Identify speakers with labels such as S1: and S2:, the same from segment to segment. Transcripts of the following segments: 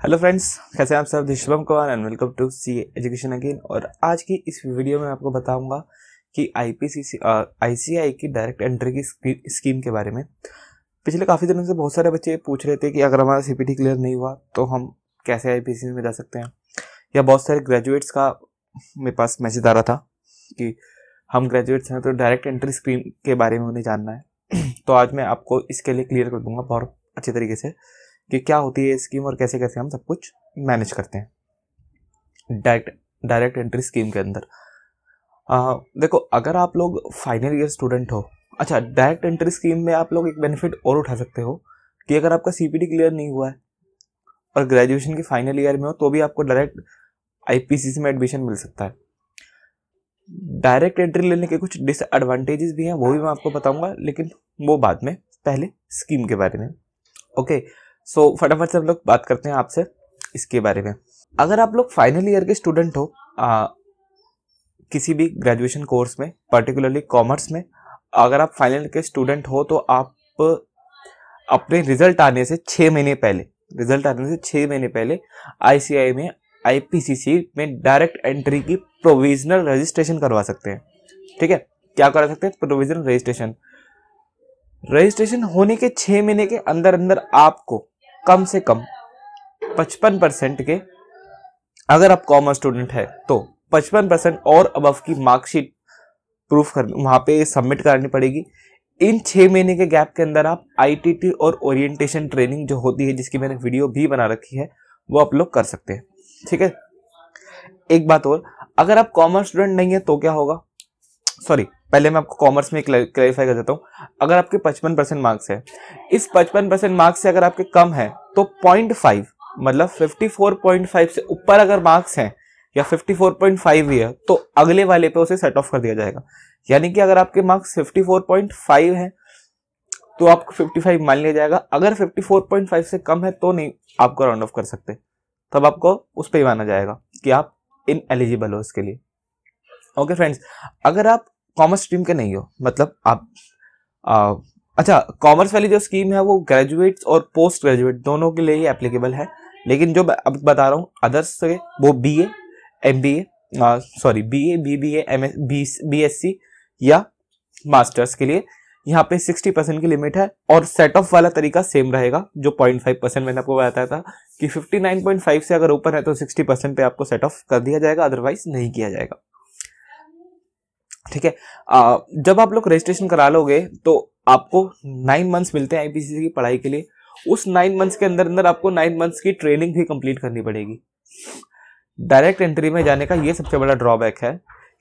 S1: Hello friends, कैसे हैं आप सब। Shubham Kumar and welcome to C education again. और आज की इस वीडियो में आपको बताऊंगा कि आईपीसीसी आईसीआई की डायरेक्ट एंट्री की स्कीम के बारे में। पिछले काफ़ी दिनों से बहुत सारे बच्चे पूछ रहे थे कि अगर हमारा सीपीटी क्लियर नहीं हुआ तो हम कैसे आईपीसीसी में जा सकते हैं, या बहुत सारे ग्रेजुएट्स का मेरे पास मैसेज आ रहा था कि हम ग्रेजुएट्स हैं तो डायरेक्ट एंट्री स्कीम के बारे में उन्हें जानना है। तो आज मैं आपको इसके लिए क्लियर कर दूंगा बहुत अच्छे तरीके से कि क्या होती है स्कीम और कैसे कैसे हम सब कुछ मैनेज करते हैं डायरेक्ट एंट्री स्कीम के अंदर। देखो, अगर आप लोग फाइनल ईयर स्टूडेंट हो, अच्छा, डायरेक्ट एंट्री स्कीम में आप लोग एक बेनिफिट और उठा सकते हो कि अगर आपका सीपीटी क्लियर नहीं हुआ है और ग्रेजुएशन के फाइनल ईयर में हो तो भी आपको डायरेक्ट आईपीसीसी में एडमिशन मिल सकता है। डायरेक्ट एंट्री लेने के कुछ डिसएडवांटेजेस भी हैं, वो भी मैं आपको बताऊंगा, लेकिन वो बाद में। पहले स्कीम के बारे में। ओके, सो फटाफट से हम लोग बात करते हैं आपसे इसके बारे में। अगर आप लोग फाइनल ईयर के स्टूडेंट हो किसी भी ग्रेजुएशन कोर्स में, पर्टिकुलरली कॉमर्स में, अगर आप फाइनल ईयर के स्टूडेंट हो तो आप अपने रिजल्ट आने से 6 महीने पहले आईसीआई में आईपीसीसी में डायरेक्ट एंट्री की प्रोविजनल रजिस्ट्रेशन करवा सकते हैं। ठीक है, क्या करा सकते हैं? प्रोविजनल रजिस्ट्रेशन होने के 6 महीने के अंदर अंदर आपको कम से कम 55% के, अगर आप कॉमर्स स्टूडेंट है तो 55% और अबव की मार्कशीट प्रूफ कर वहां पे सबमिट करनी पड़ेगी। इन 6 महीने के गैप के अंदर आप आईटीटी और ओरिएंटेशन ट्रेनिंग जो होती है, जिसकी मैंने वीडियो भी बना रखी है, वो आप लोग कर सकते हैं। ठीक है, एक बात और, अगर आप कॉमर्स स्टूडेंट नहीं है तो क्या होगा? सॉरी, पहले मैं आपको कॉमर्स में क्लैरिफाई कर देता हूँ। अगर आपके 55% मार्क्स है, इस 55% मार्क्स से अगर आपके कम है तो 0.5 मतलब 54.5 से ऊपर अगर मार्क्स हैं या 54.5 ही है तो अगले वाले पे उसे सेट ऑफ कर दिया जाएगा। यानी कि अगर आपके मार्क्स 54.5 है तो आपको 55 मान लिया जाएगा। अगर 54.5 से कम है तो नहीं आपको राउंड ऑफ कर सकते, तब आपको उस पर ही माना जाएगा कि आप इन एलिजिबल हो इसके लिए। ओके फ्रेंड्स, अगर आप कॉमर्स स्ट्रीम के नहीं हो, मतलब आप अच्छा, कॉमर्स वाली जो स्कीम है वो ग्रेजुएट्स और पोस्ट ग्रेजुएट दोनों के लिए ही एप्लीकेबल है, लेकिन जो अब बता रहा हूँ अदर्स से, वो BA, MBA, sorry BA, BBA, BSc या मास्टर्स के लिए यहाँ पे 60% की लिमिट है। और सेट ऑफ वाला तरीका सेम रहेगा जो 0.5% मैंने आपको बताया था कि 59.5 से अगर ऊपर है तो 60% पे आपको सेट ऑफ कर दिया जाएगा, अदरवाइज नहीं किया जाएगा। ठीक है, जब आप लोग रजिस्ट्रेशन करा लोगे तो आपको 9 मंथ्स मिलते हैं आईपीसीसी की पढ़ाई के लिए। उस 9 मंथ्स के अंदर अंदर आपको 9 मंथ्स की ट्रेनिंग भी कंप्लीट करनी पड़ेगी। डायरेक्ट एंट्री में जाने का ये सबसे बड़ा ड्रॉबैक है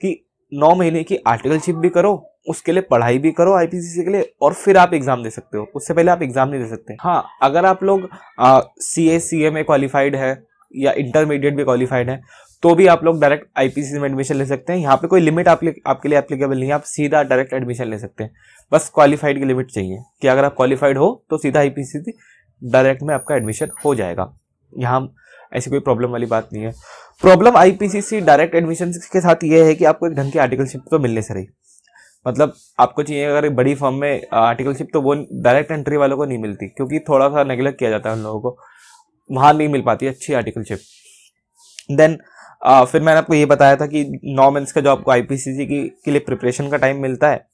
S1: कि 9 महीने की आर्टिकलशिप भी करो, उसके लिए पढ़ाई भी करो आईपीसीसी के लिए, और फिर आप एग्जाम दे सकते हो। उससे पहले आप एग्जाम नहीं दे सकते। हाँ, अगर आप लोग सीए सीए में क्वालिफाइड है या इंटरमीडिएट भी क्वालिफाइड है तो भी आप लोग डायरेक्ट आईपीसीसी में एडमिशन ले सकते हैं। यहाँ पे कोई लिमिट आपके लिए एप्लीकेबल नहीं है, आप सीधा डायरेक्ट एडमिशन ले सकते हैं। बस क्वालिफाइड की लिमिट चाहिए कि अगर आप क्वालिफाइड हो तो सीधा आईपीसीसी डायरेक्ट में आपका एडमिशन हो जाएगा। यहाँ ऐसी कोई प्रॉब्लम वाली बात नहीं है। प्रॉब्लम आईपीसीसी डायरेक्ट एडमिशन के साथ ये है कि आपको एक ढंग की आर्टिकलशिप तो मिलने से रही, मतलब आपको चाहिए अगर बड़ी फर्म में आर्टिकलशिप, तो वो डायरेक्ट एंट्री वालों को नहीं मिलती, क्योंकि थोड़ा सा नेग्लेक्ट किया जाता है उन लोगों को, वहां नहीं मिल पाती अच्छी आर्टिकलशिप। देन फिर मैंने आपको ये बताया था कि 9 मंथ्स का जो आपको आईपीसीसी के लिए प्रिपरेशन का टाइम मिलता है,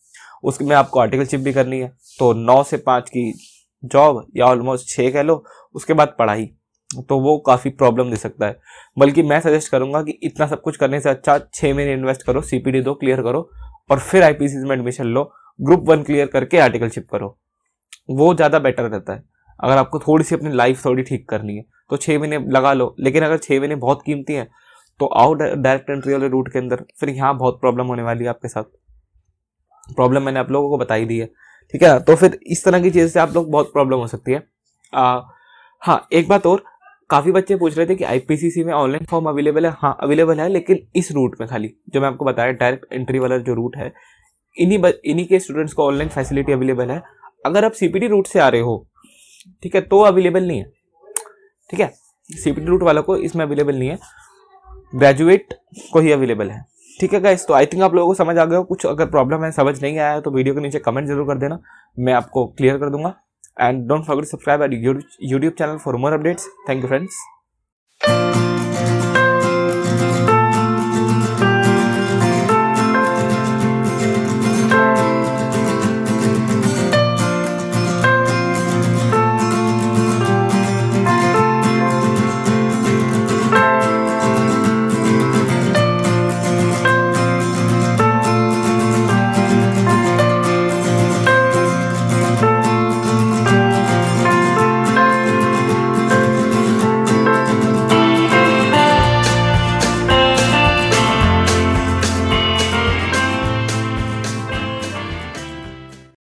S1: उसमें आपको आर्टिकलशिप भी करनी है, तो 9 से 5 की जॉब या ऑलमोस्ट 6 कह लो, उसके बाद पढ़ाई, तो वो काफ़ी प्रॉब्लम दे सकता है। बल्कि मैं सजेस्ट करूंगा कि इतना सब कुछ करने से अच्छा 6 महीने इन्वेस्ट करो, सीपीडी 2 क्लियर करो और फिर आईपीसीसी में एडमिशन लो, ग्रुप 1 क्लियर करके आर्टिकलशिप करो, वो ज़्यादा बेटर रहता है। अगर आपको थोड़ी सी अपनी लाइफ थोड़ी ठीक करनी है तो 6 महीने लगा लो, लेकिन अगर 6 महीने बहुत कीमती हैं तो आओ डायरेक्ट एंट्री वाले रूट के अंदर, फिर यहाँ बहुत प्रॉब्लम होने वाली है आपके साथ। प्रॉब्लम मैंने आप लोगों को बता ही दी है। ठीक है, तो फिर इस तरह की चीज़ से आप लोग बहुत प्रॉब्लम हो सकती है। हाँ, एक बात और, काफ़ी बच्चे पूछ रहे थे कि आईपीसीसी में ऑनलाइन फॉर्म अवेलेबल है। हाँ, अवेलेबल है, लेकिन इस रूट में खाली जो मैं आपको बताया डायरेक्ट एंट्री वाला जो रूट है, इन्हीं के स्टूडेंट्स को ऑनलाइन फैसिलिटी अवेलेबल है। अगर आप सीपीटी रूट से आ रहे हो, ठीक है, तो अवेलेबल नहीं है। ठीक है, सीपीटी रूट वालों को इसमें अवेलेबल नहीं है, ग्रेजुएट को ही अवेलेबल है। ठीक है गाइस, तो आई थिंक आप लोगों को समझ आ गया हो। कुछ अगर प्रॉब्लम है, समझ नहीं आया है, तो वीडियो के नीचे कमेंट जरूर कर देना, मैं आपको क्लियर कर दूंगा। And don't forget to subscribe our YouTube channel for more updates. Thank you friends.